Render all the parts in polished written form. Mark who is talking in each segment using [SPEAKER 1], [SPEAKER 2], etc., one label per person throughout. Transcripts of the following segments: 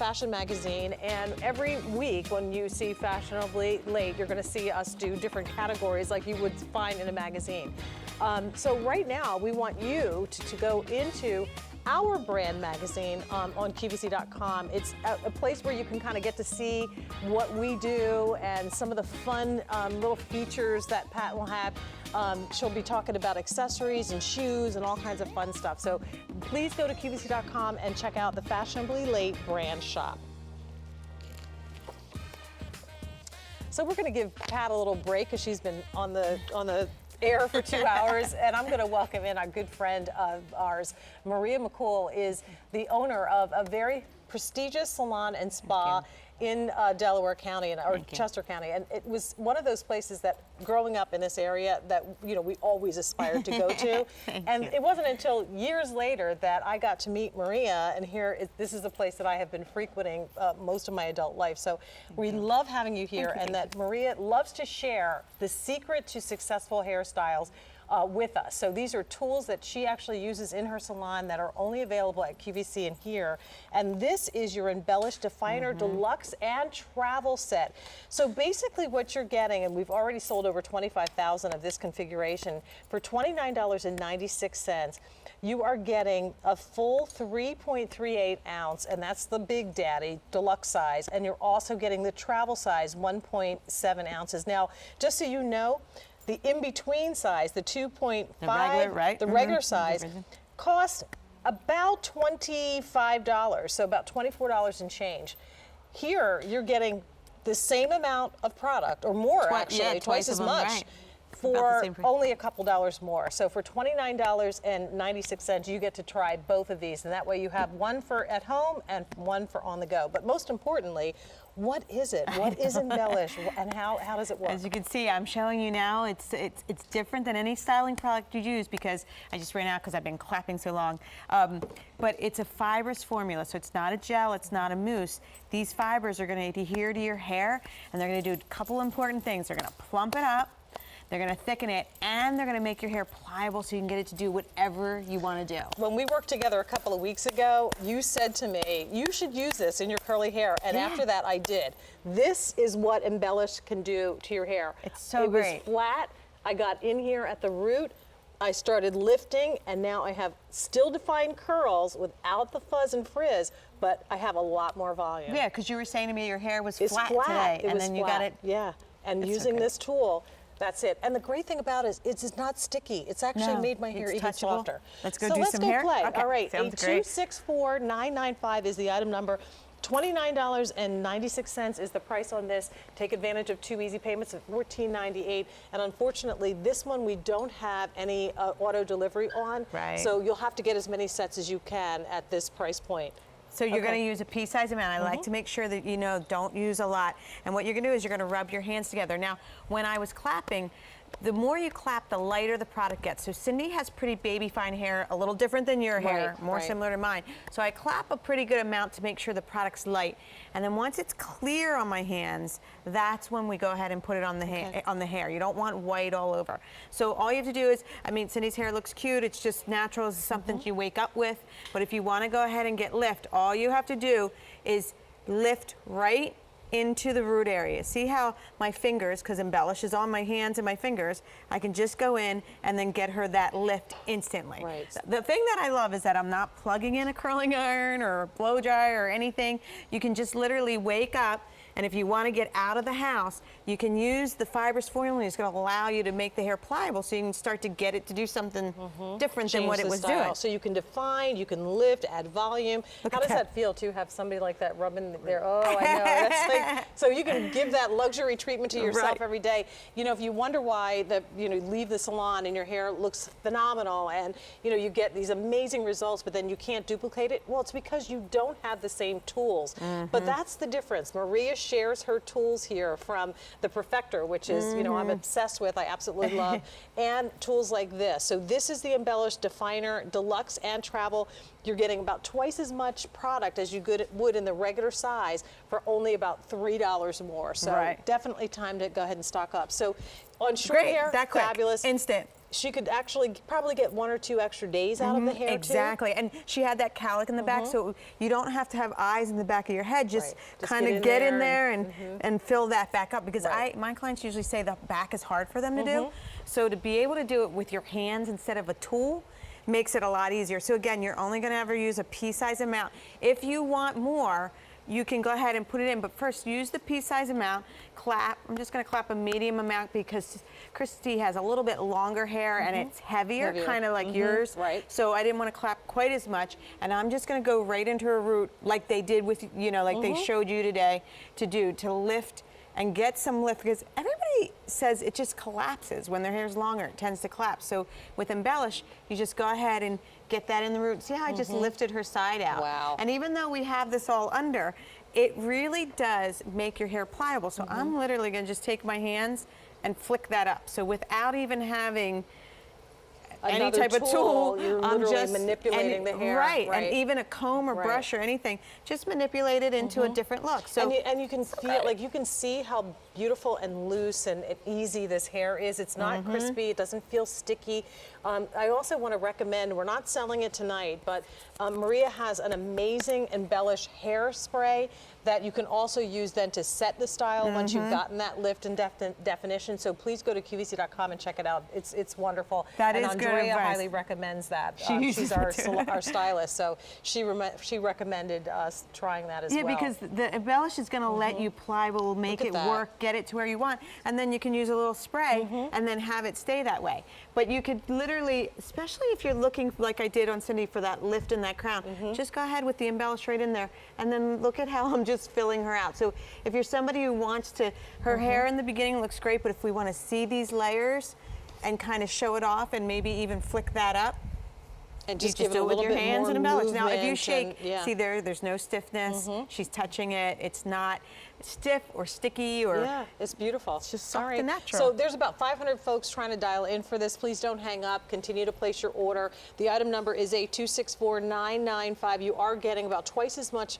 [SPEAKER 1] fashion magazine, and every week when you see Fashionably Late, you're going to see us do different categories like you would find in a magazine. So right now, we want you to go into our brand magazine on QVC.com. It's a place where you can kind of get to see what we do and some of the fun little features that Pat will have. She'll be talking about accessories and shoes and all kinds of fun stuff. So please go to QVC.com and check out the Fashionably Late brand shop. So we're going to give Pat a little break because she's been on the air for 2 hours, and I'm going to welcome in a good friend of ours. Maria McCool is the owner of a very prestigious salon and spa in Delaware County or Chester County, and it was one of those places that growing up in this area that we always aspired to go to. And it wasn't until years later that I got to meet Maria, and this is a place that I have been frequenting most of my adult life. So we love having you here, and that Maria loves to share the secret to successful hairstyles with us. So these are tools that she actually uses in her salon that are only available at QVC and here. And this is your Embellish Definer Deluxe and Travel Set. So basically what you're getting, and we've already sold over 25,000 of this configuration, for $29.96, you are getting a full 3.38 ounce, and that's the Big Daddy deluxe size, and you're also getting the travel size, 1.7 ounces. Now, just so you know, the in-between size, the 2.5, the regular size, costs about $25, so about $24 and change. Here, you're getting the same amount of product, or more actually, twice as much, for only a couple dollars more. So for $29.96, you get to try both of these, and that way you have one for at home and one for on the go. But most importantly, what is it? What is Embellish, and how does it work?
[SPEAKER 2] As you can see, I'm showing you now. It's different than any styling product you use, because I just ran out because I've been clapping so long. But it's a fibrous formula, so it's not a gel, it's not a mousse. These fibers are going to adhere to your hair, and they're going to do a couple important things. They're going to plump it up, they're going to thicken it, and they're going to make your hair pliable so you can get it to do whatever you want to do.
[SPEAKER 1] When we worked together a couple of weeks ago, you said to me, you should use this in your curly hair, and after that I did. This is what Embellish can do to your hair.
[SPEAKER 2] It's so great.
[SPEAKER 1] It was flat. I got in here at the root. I started lifting, and now I have still defined curls without the fuzz and frizz, but I have a lot more volume.
[SPEAKER 2] Yeah, because you were saying to me your hair was flat today, and then you got it.
[SPEAKER 1] Yeah, and using this tool, that's it. And the great thing about it is it's not sticky. It's actually made my hair even softer.
[SPEAKER 2] Let's go do some hair.
[SPEAKER 1] Play.
[SPEAKER 2] Okay.
[SPEAKER 1] All right,
[SPEAKER 2] Sounds great.
[SPEAKER 1] 264-995 is the item number. $29.96 is the price on this. Take advantage of 2 easy payments of $14.98. And unfortunately, this one we don't have any auto delivery on.
[SPEAKER 2] Right.
[SPEAKER 1] So you'll have to get as many sets as you can at this price point.
[SPEAKER 2] So you're going to use a pea-sized amount. I like to make sure that don't use a lot. And what you're going to do is you're going to rub your hands together. Now, when I was clapping, the more you clap, the lighter the product gets. So Cindy has pretty baby fine hair, a little different than your hair, more similar to mine. So I clap a pretty good amount to make sure the product's light. And then once it's clear on my hands, that's when we go ahead and put it on the hair. You don't want white all over. So all you have to do is, I mean, Cindy's hair looks cute. It's just natural. It's something you wake up with. But if you want to go ahead and get lift, all you have to do is lift right into the root area. See how my fingers, because Embellish is on my hands and my fingers, I can just go in and then get her that lift instantly.
[SPEAKER 1] Right.
[SPEAKER 2] The thing that I love is that I'm not plugging in a curling iron or a blow dryer or anything. You can just literally wake up, and if you want to get out of the house, you can use the fibrous formula. It's going to allow you to make the hair pliable so you can start to get it to do something different than what it was doing.
[SPEAKER 1] So you can define, you can lift, add volume. How does that feel to have somebody like that rubbing their, oh, I know. That's like, so you can give that luxury treatment to yourself every day. You know, if you wonder why you leave the salon and your hair looks phenomenal and, you get these amazing results, but then you can't duplicate it, well, it's because you don't have the same tools. But that's the difference. Maria shares her tools here from the Perfector, which is, I'm obsessed with, I absolutely love, and tools like this. So this is the Embellish Definer Deluxe and Travel. You're getting about twice as much product as you would in the regular size for only about $3 more. So definitely time to go ahead and stock up. So on short hair,
[SPEAKER 2] that quick.
[SPEAKER 1] fabulous.
[SPEAKER 2] Instant.
[SPEAKER 1] she could actually probably get 1 or 2 extra days out of the hair
[SPEAKER 2] exactly. And she had that cowlick in the back, so you don't have to have eyes in the back of your head. Just kind of get in there and fill that back up, because my clients usually say the back is hard for them to do. So to be able to do it with your hands instead of a tool makes it a lot easier. So again, you're only going to ever use a pea-size amount. If you want more, you can go ahead and put it in, but first use the pea-size amount, clap. I'm just gonna clap a medium amount because Christy has a little bit longer hair and it's heavier. Kind of like yours.
[SPEAKER 1] Right.
[SPEAKER 2] So I didn't want to clap quite as much, and I'm just gonna go right into her root like they did with, you know, like they showed you today to lift and get some lift, because everybody says it just collapses when their hair's longer. It tends to collapse. So with Embellish, you just go ahead and get that in the root. See how I just lifted her side out?
[SPEAKER 1] Wow.
[SPEAKER 2] And even though we have this all under, it really does make your hair pliable. So I'm literally gonna just take my hands and flick that up. So without even having any type of tool,
[SPEAKER 1] you're literally manipulating the hair.
[SPEAKER 2] Right, and even a comb or brush or anything, just manipulate it into a different look. So
[SPEAKER 1] and you can feel, like you can see how beautiful and loose and easy this hair is. It's not crispy, it doesn't feel sticky. I also want to recommend, we're not selling it tonight, but Maria has an amazing Embellish hairspray that you can also use then to set the style once you've gotten that lift and definition. So please go to QVC.com and check it out. It's wonderful.
[SPEAKER 2] That
[SPEAKER 1] and
[SPEAKER 2] is good
[SPEAKER 1] Andrea
[SPEAKER 2] advice.
[SPEAKER 1] highly recommends that. She's our stylist, so she recommended us trying that as well.
[SPEAKER 2] Yeah, because the Embellish is going to let you pliable, make it work, get it to where you want, and then you can use a little spray and then have it stay that way. But you could literally, especially if you're looking like I did on Cindy for that lift in that crown, just go ahead with the Embellish right in there, and then look at how I'm just filling her out. So if you're somebody who wants to, her hair in the beginning looks great, but if we want to see these layers and kind of show it off and maybe even flick that up,
[SPEAKER 1] and
[SPEAKER 2] just
[SPEAKER 1] give it
[SPEAKER 2] do
[SPEAKER 1] a
[SPEAKER 2] it with
[SPEAKER 1] little
[SPEAKER 2] your
[SPEAKER 1] bit
[SPEAKER 2] hands
[SPEAKER 1] more
[SPEAKER 2] and embellish. Now, if you
[SPEAKER 1] movement
[SPEAKER 2] shake,
[SPEAKER 1] and,
[SPEAKER 2] see there's no stiffness. She's touching it. It's not stiff or sticky or.
[SPEAKER 1] Yeah, it's beautiful.
[SPEAKER 2] It's just soft and natural.
[SPEAKER 1] So there's about 500 folks trying to dial in for this. Please don't hang up. Continue to place your order. The item number is 8264995. You are getting about twice as much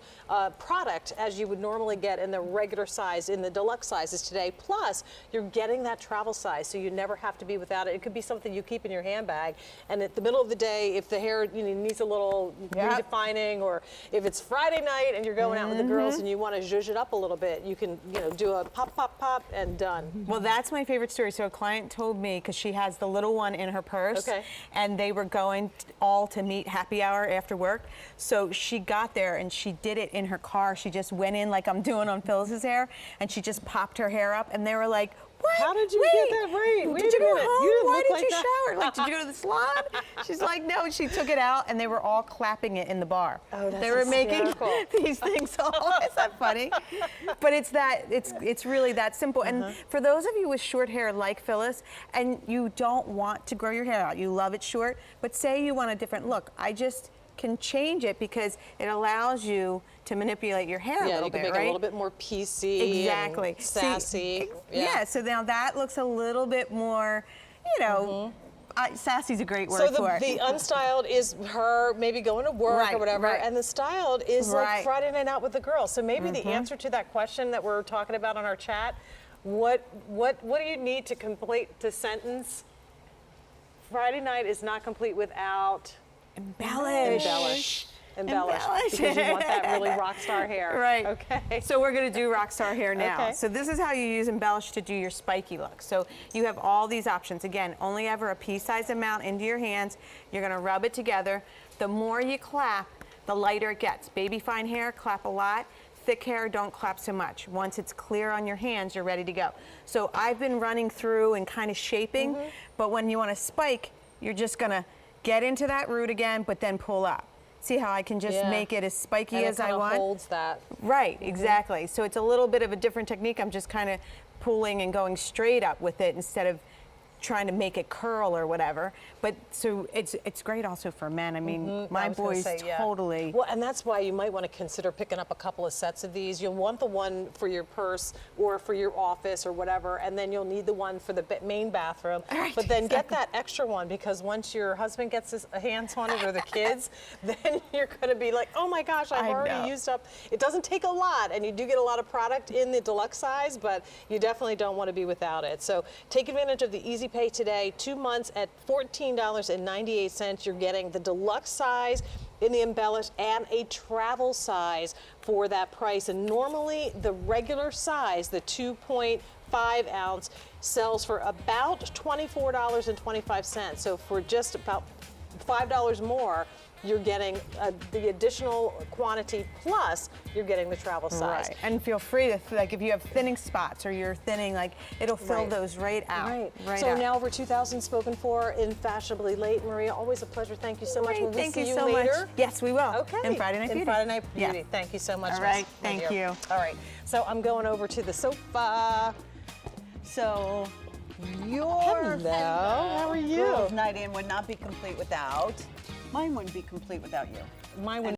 [SPEAKER 1] product as you would normally get in the regular size, in the deluxe sizes today. Plus, you're getting that travel size, so you never have to be without it. It could be something you keep in your handbag, and at the middle of the day, if the hair needs a little redefining, or if it's Friday night and you're going out with the girls and you want to zhuzh it up a little bit, you can do a pop, pop, pop, and done.
[SPEAKER 2] Well, that's my favorite story. So a client told me, because she has the little one in her purse, and they were going all to meet happy hour after work. So she got there and she did it in her car. She just went in like I'm doing on Phyllis's hair, and she just popped her hair up, and they were like, what?
[SPEAKER 1] How did you get that right?
[SPEAKER 2] Did you go home? Why did you shower? Like, did you go to the salon? She's like, no. She took it out, and they were all clapping it in the bar.
[SPEAKER 1] Oh, that's
[SPEAKER 2] they were
[SPEAKER 1] hysterical.
[SPEAKER 2] making these things all. Is that funny? But it's really that simple. And for those of you with short hair like Phyllis, and you don't want to grow your hair out, you love it short, but say you want a different look, I just can change it because it allows you to manipulate your hair a little bit,
[SPEAKER 1] right? Yeah, you can make it a little bit more PC,
[SPEAKER 2] exactly,
[SPEAKER 1] and sassy.
[SPEAKER 2] Yeah, so now that looks a little bit more, sassy's a great word for it.
[SPEAKER 1] So the unstyled is her maybe going to work or whatever, and the styled is like Friday night out with the girls. So maybe the answer to that question that we're talking about on our chat, what do you need to complete the sentence? Friday night is not complete without
[SPEAKER 2] Embellish.
[SPEAKER 1] Embellish, because you want that really rock star hair.
[SPEAKER 2] Right.
[SPEAKER 1] Okay.
[SPEAKER 2] So we're going to do rock star hair now.
[SPEAKER 1] Okay.
[SPEAKER 2] So this is how you use Embellish to do your spiky look. So you have all these options. Again, only ever a pea-sized amount into your hands. You're going to rub it together. The more you clap, the lighter it gets. Baby fine hair, clap a lot. Thick hair, don't clap so much. Once it's clear on your hands, you're ready to go. So I've been running through and kind of shaping, but when you want to spike, you're just going to get into that root again, but then pull up. See how I can just make it as spiky as I want?
[SPEAKER 1] And it holds that.
[SPEAKER 2] Right, exactly. So it's a little bit of a different technique. I'm just kind of pulling and going straight up with it instead of trying to make it curl or whatever. But so it's great also for men. I mean, my boys totally.
[SPEAKER 1] Well, and that's why you might want to consider picking up a couple of sets of these. You'll want the one for your purse or for your office or whatever, and then you'll need the one for the main bathroom.
[SPEAKER 2] Right,
[SPEAKER 1] but then get that extra one, because once your husband gets his hands on it or the kids, then you're going to be like, oh my gosh, I've already used up. It doesn't take a lot, and you do get a lot of product in the deluxe size, but you definitely don't want to be without it. So take advantage of the easy pay today, 2 months at $14.98. You're getting the deluxe size in the Embellish and a travel size for that price. And normally the regular size, the 2.5 ounce, sells for about $24.25. So for just about $5 more, you're getting the additional quantity, plus you're getting the travel size.
[SPEAKER 2] Right. And feel free to, like, if you have thinning spots or you're thinning, like, it'll fill those right out. Right
[SPEAKER 1] So
[SPEAKER 2] out.
[SPEAKER 1] now over 2,000 spoken for in Fashionably Late. Maria, always a pleasure. Thank you so much. Will we
[SPEAKER 2] Thank
[SPEAKER 1] see
[SPEAKER 2] you so
[SPEAKER 1] later?
[SPEAKER 2] much. Yes, we will.
[SPEAKER 1] Okay.
[SPEAKER 2] In Friday Night Beauty.
[SPEAKER 1] Friday Night Beauty.
[SPEAKER 2] Yeah.
[SPEAKER 1] Thank you so much.
[SPEAKER 2] All right.
[SPEAKER 1] my
[SPEAKER 2] Thank
[SPEAKER 1] dear.
[SPEAKER 2] you.
[SPEAKER 1] All right. So I'm going over to the sofa.
[SPEAKER 3] So your
[SPEAKER 1] Hello. How are you?
[SPEAKER 3] girls' night in would not be complete without. Mine wouldn't be complete without you.
[SPEAKER 1] Mine would